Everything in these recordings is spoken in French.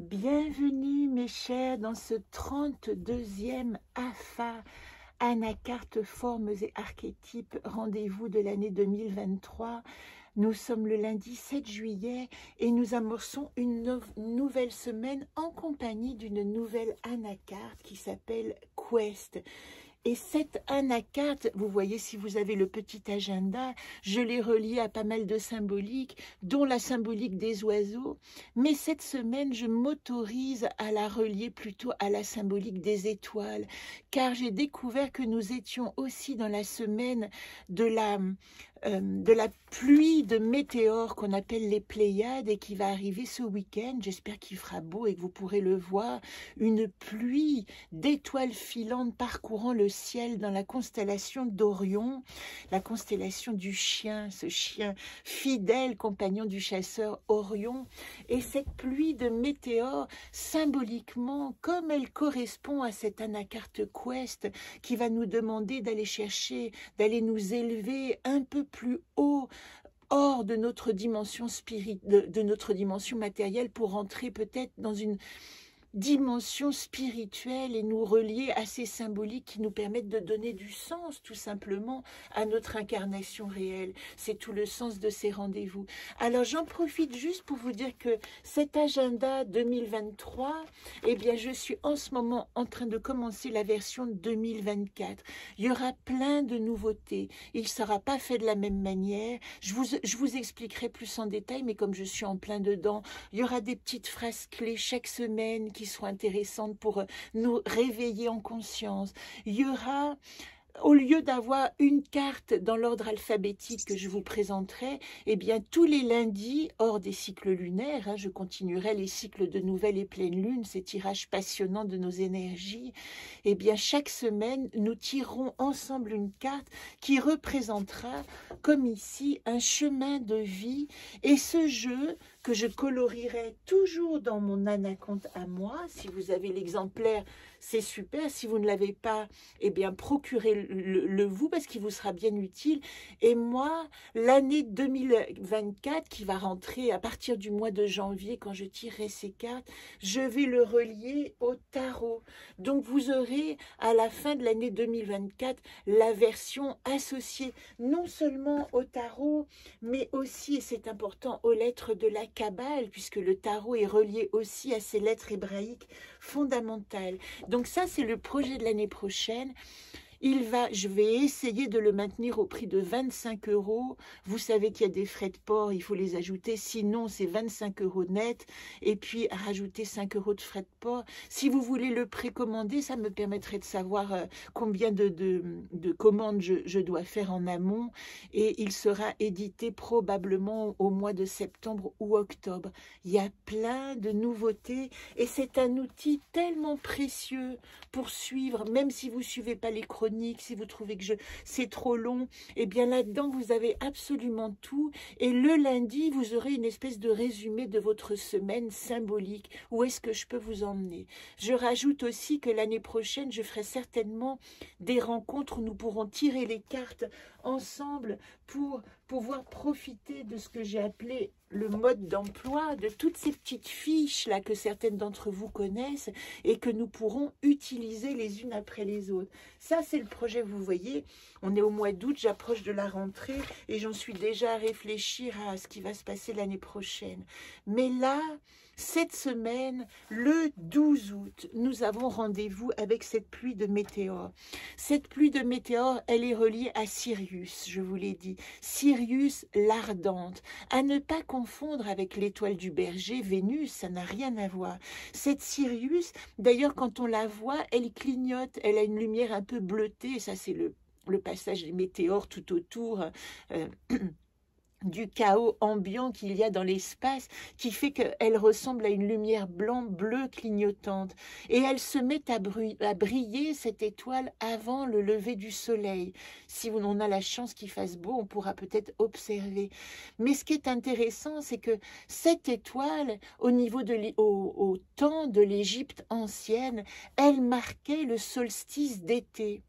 Bienvenue mes chers dans ce 32e AFA, Anacartes, formes et archétypes, rendez-vous de l'année 2023. Nous sommes le lundi 7 juillet et nous amorçons une nouvelle semaine en compagnie d'une nouvelle anacarte qui s'appelle Quest. Et cette anacarte, vous voyez si vous avez le petit agenda, je l'ai relié à pas mal de symboliques, dont la symbolique des oiseaux. Mais cette semaine, je m'autorise à la relier plutôt à la symbolique des étoiles, car j'ai découvert que nous étions aussi dans la semaine de la pluie de météores qu'on appelle les Pléiades et qui va arriver ce week-end. J'espère qu'il fera beau et que vous pourrez le voir. Une pluie d'étoiles filantes parcourant le ciel dans la constellation d'Orion, la constellation du chien, ce chien fidèle, compagnon du chasseur Orion. Et cette pluie de météores, symboliquement, comme elle correspond à cette anacarte Quest qui va nous demander d'aller chercher, d'aller nous élever un peu plus haut, hors de notre dimension de notre dimension matérielle, pour entrer peut-être dans une dimension spirituelle et nous relier à ces symboliques qui nous permettent de donner du sens tout simplement à notre incarnation réelle. C'est tout le sens de ces rendez-vous. Alors j'en profite juste pour vous dire que cet agenda 2023, eh bien je suis en ce moment en train de commencer la version 2024. Il y aura plein de nouveautés. Il ne sera pas fait de la même manière. Je vous expliquerai plus en détail, mais comme je suis en plein dedans, il y aura des petites phrases clés chaque semaine qui seront intéressantes pour nous réveiller en conscience. Il y aura, au lieu d'avoir une carte dans l'ordre alphabétique que je vous présenterai, eh bien tous les lundis, hors des cycles lunaires, je continuerai les cycles de nouvelle et pleine lune, ces tirages passionnants de nos énergies, eh bien chaque semaine, nous tirerons ensemble une carte qui représentera, comme ici, un chemin de vie. Et ce jeu que je colorierai toujours dans mon anaconte à moi, si vous avez l'exemplaire, c'est super. Si vous ne l'avez pas, eh bien, procurez-le vous parce qu'il vous sera bien utile. Et moi, l'année 2024 qui va rentrer à partir du mois de janvier, quand je tirerai ces cartes, je vais le relier au tarot. Donc, vous aurez à la fin de l'année 2024 la version associée non seulement au tarot, mais aussi, et c'est important, aux lettres de la Kabbale, puisque le tarot est relié aussi à ces lettres hébraïques fondamentales. Donc ça, c'est le projet de l'année prochaine. Je vais essayer de le maintenir au prix de 25 €. Vous savez qu'il y a des frais de port, il faut les ajouter. Sinon, c'est 25 € net. Et puis, rajouter 5 € de frais de port. Si vous voulez le précommander, ça me permettrait de savoir combien de commandes je dois faire en amont. Et il sera édité probablement au mois de septembre ou octobre. Il y a plein de nouveautés. Et c'est un outil tellement précieux pour suivre, même si vous ne suivez pas les chroniques, si vous trouvez que c'est trop long, eh bien là-dedans, vous avez absolument tout. Et le lundi, vous aurez une espèce de résumé de votre semaine symbolique. Où est-ce que je peux vous emmener? Je rajoute aussi que l'année prochaine, je ferai certainement des rencontres où nous pourrons tirer les cartes ensemble pour pouvoir profiter de ce que j'ai appelé le mode d'emploi, de toutes ces petites fiches là que certaines d'entre vous connaissent et que nous pourrons utiliser les unes après les autres. Ça, c'est le projet, vous voyez. On est au mois d'août, j'approche de la rentrée et j'en suis déjà à réfléchir à ce qui va se passer l'année prochaine. Mais là, cette semaine, le 12 août, nous avons rendez-vous avec cette pluie de météores. Cette pluie de météores, elle est reliée à Sirius, je vous l'ai dit. Sirius, l'ardente. À ne pas confondre avec l'étoile du berger, Vénus, ça n'a rien à voir. Cette Sirius, d'ailleurs, quand on la voit, elle clignote, elle a une lumière un peu bleutée. Ça, c'est le passage des météores tout autour. Du chaos ambiant qu'il y a dans l'espace, qui fait qu'elle ressemble à une lumière bleue clignotante. Et elle se met à briller, cette étoile, avant le lever du soleil. Si on a la chance qu'il fasse beau, on pourra peut-être observer. Mais ce qui est intéressant, c'est que cette étoile, au temps de l'Égypte ancienne, elle marquait le solstice d'été.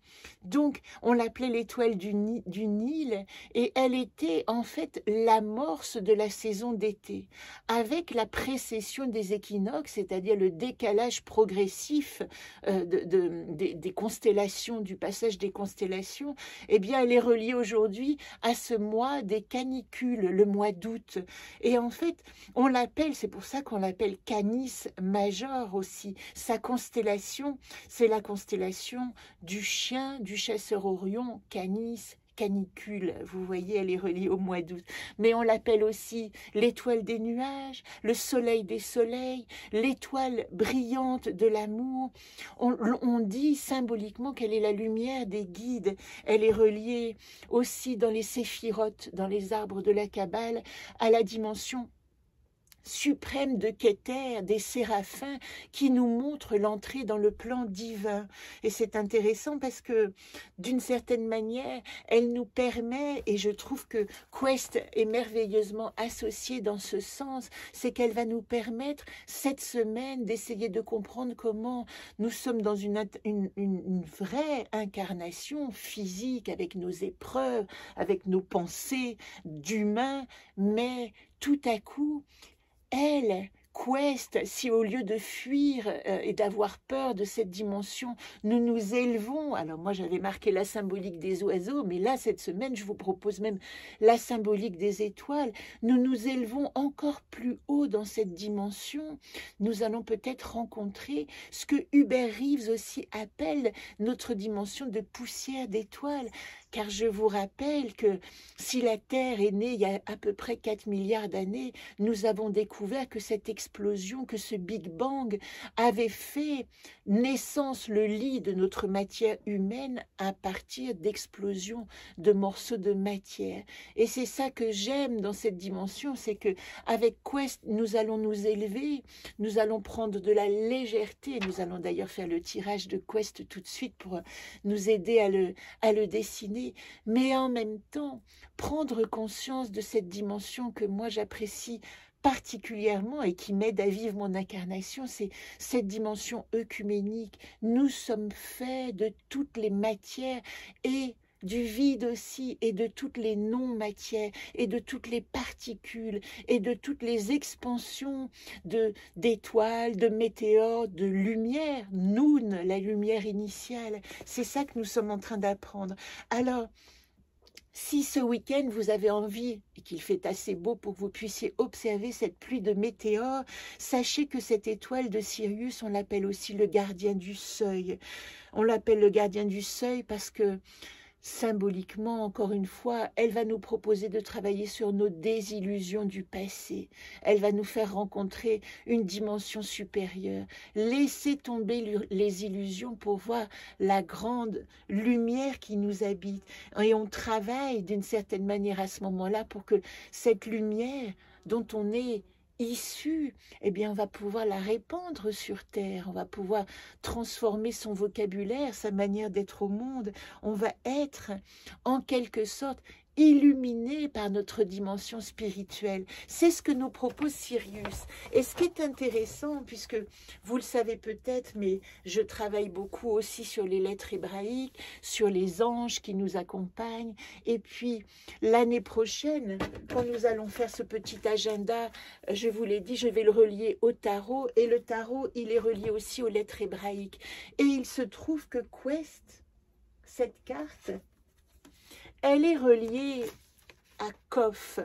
Donc, on l'appelait l'étoile du Nil, et elle était en fait l'amorce de la saison d'été, avec la précession des équinoxes, c'est-à-dire le décalage progressif des constellations, du passage des constellations. Eh bien, elle est reliée aujourd'hui à ce mois des canicules, le mois d'août. Et en fait, on l'appelle, c'est pour ça qu'on l'appelle Canis Major aussi. Sa constellation, c'est la constellation du chien, du chasseur Orion, Canis, canicule, vous voyez, elle est reliée au mois d'août. Mais on l'appelle aussi l'étoile des nuages, le soleil des soleils, l'étoile brillante de l'amour. On dit symboliquement qu'elle est la lumière des guides. Elle est reliée aussi dans les séphirotes, dans les arbres de la Kabbale, à la dimension suprême de Keter, des séraphins, qui nous montre l'entrée dans le plan divin. Et c'est intéressant parce que, d'une certaine manière, elle nous permet, et je trouve que Quest est merveilleusement associée dans ce sens, c'est qu'elle va nous permettre, cette semaine, d'essayer de comprendre comment nous sommes dans une vraie incarnation physique, avec nos épreuves, avec nos pensées d'humains, mais tout à coup, elle, Quest, si au lieu de fuir et d'avoir peur de cette dimension, nous nous élevons, alors moi j'avais marqué la symbolique des oiseaux, mais là cette semaine je vous propose même la symbolique des étoiles, nous nous élevons encore plus haut dans cette dimension, nous allons peut-être rencontrer ce que Hubert Reeves aussi appelle notre dimension de poussière d'étoiles. Car je vous rappelle que si la Terre est née il y a à peu près 4 milliards d'années, nous avons découvert que cette explosion, que ce Big Bang avait fait naissance, le lit de notre matière humaine à partir d'explosions de morceaux de matière. Et c'est ça que j'aime dans cette dimension, c'est que avec Quest, nous allons nous élever, nous allons prendre de la légèreté, nous allons d'ailleurs faire le tirage de Quest tout de suite pour nous aider à le dessiner. Mais en même temps, prendre conscience de cette dimension que moi j'apprécie particulièrement et qui m'aide à vivre mon incarnation, c'est cette dimension œcuménique. Nous sommes faits de toutes les matières et du vide aussi, et de toutes les non-matières, et de toutes les particules, et de toutes les expansions d'étoiles, de météores, de lumière, Noun, la lumière initiale. C'est ça que nous sommes en train d'apprendre. Alors, si ce week-end vous avez envie et qu'il fait assez beau pour que vous puissiez observer cette pluie de météores, sachez que cette étoile de Sirius, on l'appelle aussi le gardien du seuil. On l'appelle le gardien du seuil parce que symboliquement, encore une fois, elle va nous proposer de travailler sur nos désillusions du passé. Elle va nous faire rencontrer une dimension supérieure. Laissez tomber les illusions pour voir la grande lumière qui nous habite. Et on travaille d'une certaine manière à ce moment-là pour que cette lumière dont on est issue, eh bien, on va pouvoir la répandre sur Terre, on va pouvoir transformer son vocabulaire, sa manière d'être au monde, on va être, en quelque sorte, illuminé par notre dimension spirituelle. C'est ce que nous propose Sirius. Et ce qui est intéressant, puisque vous le savez peut-être, mais je travaille beaucoup aussi sur les lettres hébraïques, sur les anges qui nous accompagnent, et puis l'année prochaine, quand nous allons faire ce petit agenda, je vous l'ai dit, je vais le relier au tarot, et le tarot, il est relié aussi aux lettres hébraïques. Et il se trouve que Quest, cette carte, elle est reliée à Koph.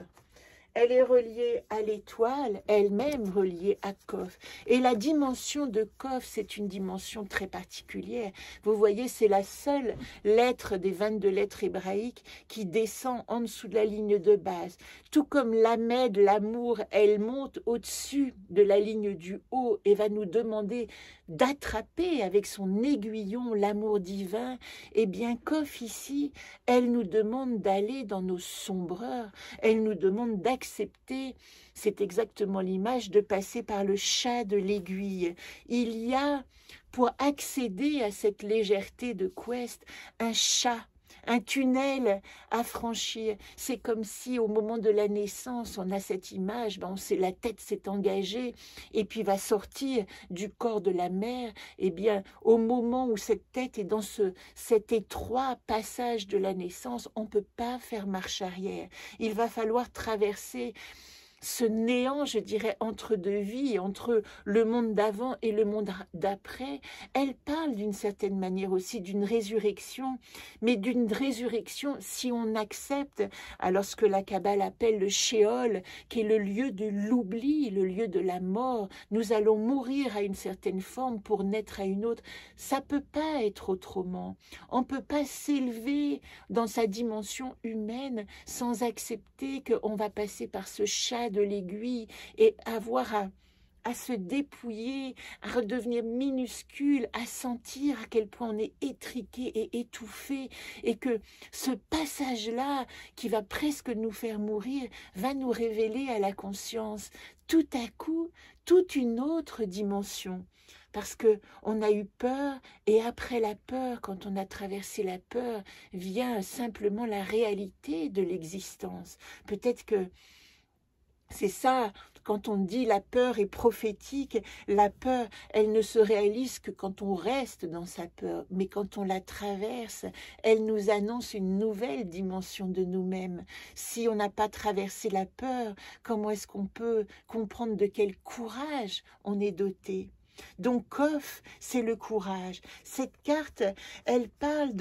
Elle est reliée à l'étoile, elle-même reliée à Koph. Et la dimension de Koph, c'est une dimension très particulière. Vous voyez, c'est la seule lettre des 22 lettres hébraïques qui descend en dessous de la ligne de base. Tout comme l'Amed, l'amour, elle monte au-dessus de la ligne du haut et va nous demander d'attraper avec son aiguillon l'amour divin. Eh bien, Koph ici, elle nous demande d'aller dans nos sombreurs, elle nous demande d'accepter, c'est exactement l'image de passer par le chat de l'aiguille. Il y a, pour accéder à cette légèreté de Quest, un chat un tunnel à franchir. C'est comme si au moment de la naissance, on a cette image, la tête s'est engagée et puis va sortir du corps de la mère. Eh bien, au moment où cette tête est dans cet étroit passage de la naissance, on ne peut pas faire marche arrière. Il va falloir traverser ce néant, je dirais, entre deux vies, entre le monde d'avant et le monde d'après. Elle parle d'une certaine manière aussi d'une résurrection, mais d'une résurrection si on accepte, alors ce que la Kabbale appelle le Sheol, qui est le lieu de l'oubli, le lieu de la mort. Nous allons mourir à une certaine forme pour naître à une autre. Ça peut pas être autrement. On peut pas s'élever dans sa dimension humaine sans accepter qu'on va passer par ce chat de l'aiguille et avoir à se dépouiller, à redevenir minuscule, à sentir à quel point on est étriqué et étouffé, et que ce passage-là, qui va presque nous faire mourir, va nous révéler à la conscience, tout à coup, toute une autre dimension. Parce qu'on a eu peur, et après la peur, quand on a traversé la peur, vient simplement la réalité de l'existence. Peut-être que c'est ça, quand on dit la peur est prophétique, la peur, elle ne se réalise que quand on reste dans sa peur. Mais quand on la traverse, elle nous annonce une nouvelle dimension de nous-mêmes. Si on n'a pas traversé la peur, comment est-ce qu'on peut comprendre de quel courage on est doté ? Donc, Kof, c'est le courage. Cette carte, elle parle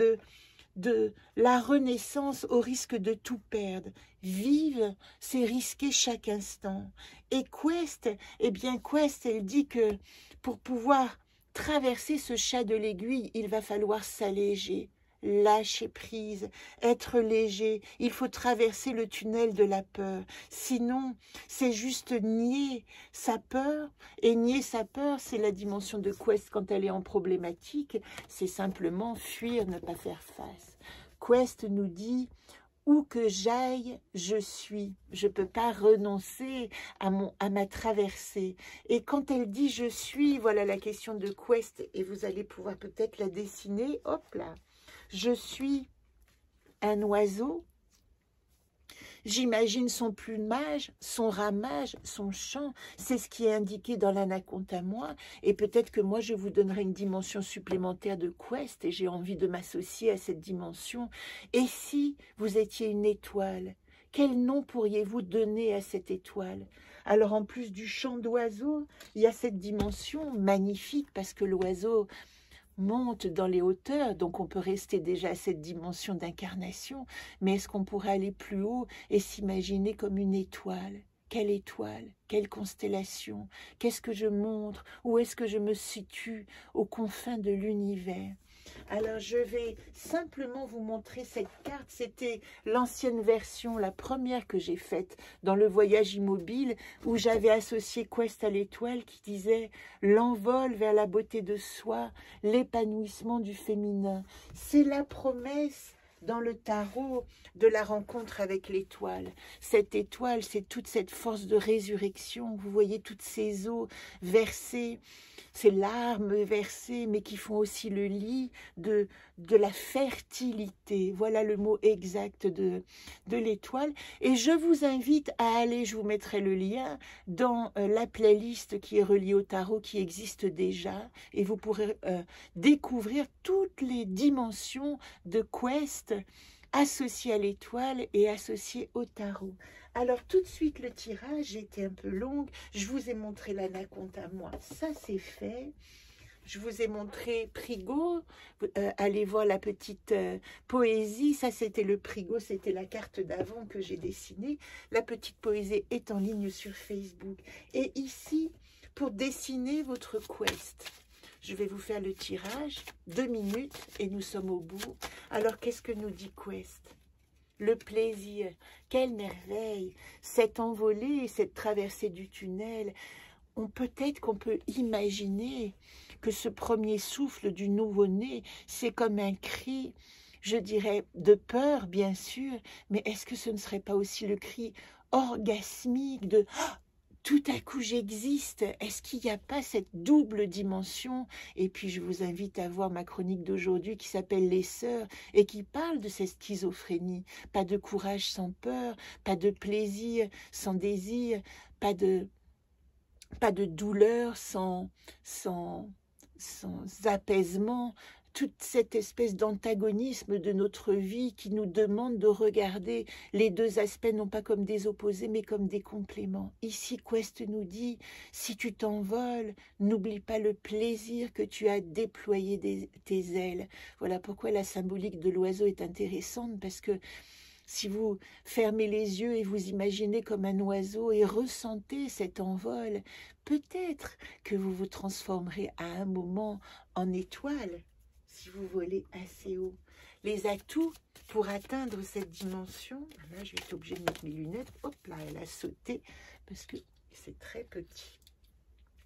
de la renaissance au risque de tout perdre. Vivre, c'est risquer chaque instant. Et Quest, eh bien Quest, elle dit que pour pouvoir traverser ce chat de l'aiguille, il va falloir s'alléger, lâcher prise, être léger. Il faut traverser le tunnel de la peur. Sinon, c'est juste nier sa peur. Et nier sa peur, c'est la dimension de Quest quand elle est en problématique. C'est simplement fuir, ne pas faire face. Quest nous dit, où que j'aille, je suis. Je ne peux pas renoncer à ma traversée. Et quand elle dit je suis, voilà la question de Quest, et vous allez pouvoir peut-être la dessiner. Hop là. Je suis un oiseau. J'imagine son plumage, son ramage, son chant. C'est ce qui est indiqué dans l'Anaconta-moi. Et peut-être que moi, je vous donnerai une dimension supplémentaire de Quest et j'ai envie de m'associer à cette dimension. Et si vous étiez une étoile, quel nom pourriez-vous donner à cette étoile? Alors, en plus du chant d'oiseau, il y a cette dimension magnifique parce que l'oiseau monte dans les hauteurs, donc on peut rester déjà à cette dimension d'incarnation, mais est-ce qu'on pourrait aller plus haut et s'imaginer comme une étoile? Quelle étoile? Quelle constellation? Qu'est-ce que je montre? Où est-ce que je me situe aux confins de l'univers? Alors, je vais simplement vous montrer cette carte. C'était l'ancienne version, la première que j'ai faite dans le voyage immobile, où j'avais associé Quest à l'étoile qui disait « L'envol vers la beauté de soi, l'épanouissement du féminin ». C'est la promesse dans le tarot de la rencontre avec l'étoile. Cette étoile, c'est toute cette force de résurrection. Vous voyez toutes ces eaux versées, ces larmes versées, mais qui font aussi le lit de la fertilité. Voilà le mot exact de l'étoile. Et je vous invite à aller, je vous mettrai le lien, dans la playlist qui est reliée au tarot, qui existe déjà. Et vous pourrez découvrir toutes les dimensions de Quest associées à l'étoile et associées au tarot. Alors tout de suite le tirage, j'ai été un peu longue, je vous ai montré l'Anaconta-moi, ça c'est fait. Je vous ai montré Prigo, allez voir la petite poésie, ça c'était le Prigo, c'était la carte d'avant que j'ai dessinée. La petite poésie est en ligne sur Facebook. Et ici, pour dessiner votre Quest, je vais vous faire le tirage, 2 minutes et nous sommes au bout. Alors qu'est-ce que nous dit Quest? Le plaisir, quelle merveille, cette envolée, cette traversée du tunnel. Peut-être qu'on peut imaginer que ce premier souffle du nouveau-né, c'est comme un cri, je dirais, de peur, bien sûr, mais est-ce que ce ne serait pas aussi le cri orgasmique de tout à coup j'existe. Est-ce qu'il n'y a pas cette double dimension? Et puis je vous invite à voir ma chronique d'aujourd'hui qui s'appelle Les Sœurs et qui parle de cette schizophrénie. Pas de courage sans peur, pas de plaisir sans désir, pas de douleur sans apaisement, toute cette espèce d'antagonisme de notre vie qui nous demande de regarder les deux aspects non pas comme des opposés mais comme des compléments. Ici, Quest nous dit, si tu t'envoles, n'oublie pas le plaisir que tu as déployé tes ailes. Voilà pourquoi la symbolique de l'oiseau est intéressante, parce que si vous fermez les yeux et vous imaginez comme un oiseau et ressentez cet envol, peut-être que vous vous transformerez à un moment en étoile si vous volez assez haut. Les atouts pour atteindre cette dimension, là je vais être obligée de mettre mes lunettes, hop là, elle a sauté parce que c'est très petit.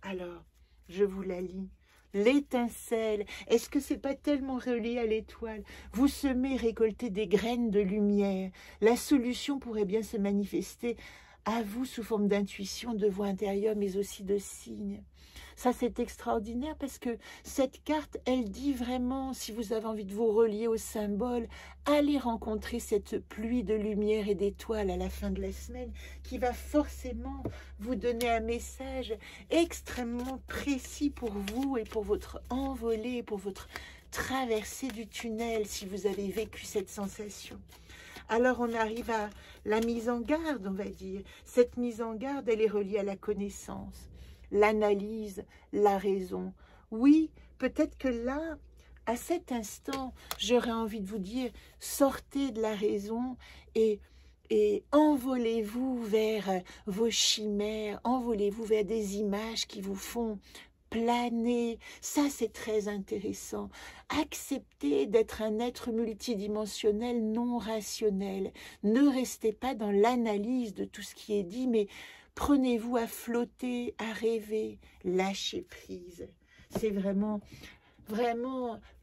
Alors, je vous la lis. L'étincelle, est-ce que c'est pas tellement relié à l'étoile? Vous semez, récoltez des graines de lumière. La solution pourrait bien se manifester à vous sous forme d'intuition, de voix intérieure, mais aussi de signes. Ça, c'est extraordinaire parce que cette carte, elle dit vraiment, si vous avez envie de vous relier au symbole, allez rencontrer cette pluie de lumière et d'étoiles à la fin de la semaine qui va forcément vous donner un message extrêmement précis pour vous et pour votre envolée, pour votre traversée du tunnel, si vous avez vécu cette sensation. Alors on arrive à la mise en garde, on va dire. Cette mise en garde, elle est reliée à la connaissance, l'analyse, la raison. Oui, peut-être que là, à cet instant, j'aurais envie de vous dire, sortez de la raison et envolez-vous vers vos chimères, envolez-vous vers des images qui vous font planer. Ça, c'est très intéressant. Acceptez d'être un être multidimensionnel non rationnel. Ne restez pas dans l'analyse de tout ce qui est dit, mais prenez-vous à flotter, à rêver, lâchez prise. C'est vraiment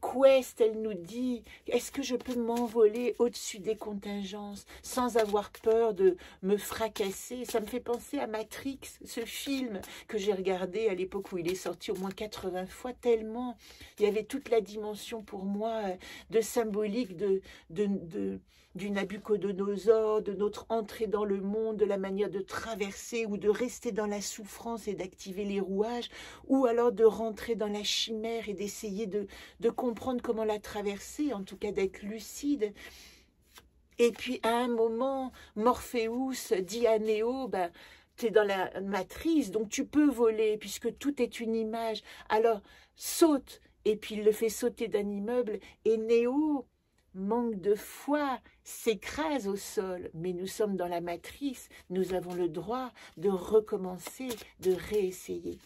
Quest, elle nous dit, est-ce que je peux m'envoler au-dessus des contingences sans avoir peur de me fracasser? Ça me fait penser à Matrix, ce film que j'ai regardé à l'époque où il est sorti au moins 80 fois, tellement il y avait toute la dimension pour moi de symbolique du Nabucodonosor, de notre entrée dans le monde, de la manière de traverser ou de rester dans la souffrance et d'activer les rouages, ou alors de rentrer dans la chimère et d'essayer de comprendre comment la traverser, en tout cas d'être lucide. Et puis à un moment, Morpheus dit à Néo, ben, tu es dans la matrice, donc tu peux voler, puisque tout est une image. Alors saute, et puis il le fait sauter d'un immeuble, et Néo, manque de foi, s'écrase au sol. Mais nous sommes dans la matrice, nous avons le droit de recommencer, de réessayer.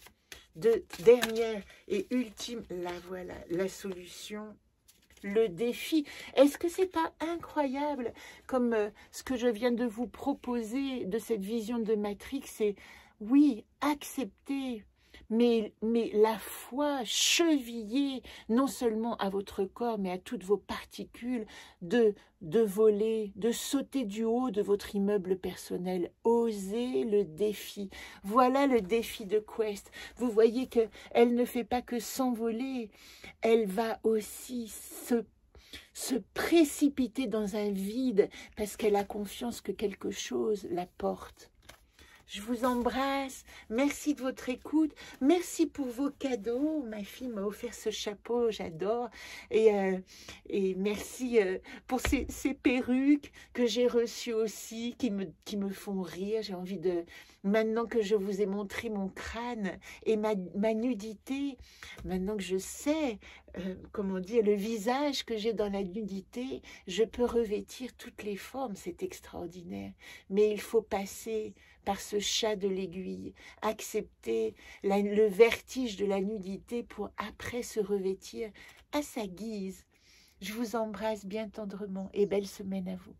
Dernière et ultime, la voilà, la solution, le défi. Est-ce que c'est pas incroyable comme ce que je viens de vous proposer de cette vision de Matrix? C'est oui, accepter, mais la foi chevillée non seulement à votre corps, mais à toutes vos particules, de voler, de sauter du haut de votre immeuble personnel. Osez le défi. Voilà le défi de Quest. Vous voyez qu'elle ne fait pas que s'envoler, elle va aussi se précipiter dans un vide parce qu'elle a confiance que quelque chose la porte. Je vous embrasse, merci de votre écoute, merci pour vos cadeaux. Ma fille m'a offert ce chapeau, j'adore. Et merci pour ces perruques que j'ai reçues aussi, qui me font rire. J'ai envie de, maintenant que je vous ai montré mon crâne et ma nudité, maintenant que je sais, comment dire, le visage que j'ai dans la nudité, je peux revêtir toutes les formes, c'est extraordinaire. Mais il faut passer par ce chat de l'aiguille, accepter le vertige de la nudité pour après se revêtir à sa guise. Je vous embrasse bien tendrement et belle semaine à vous.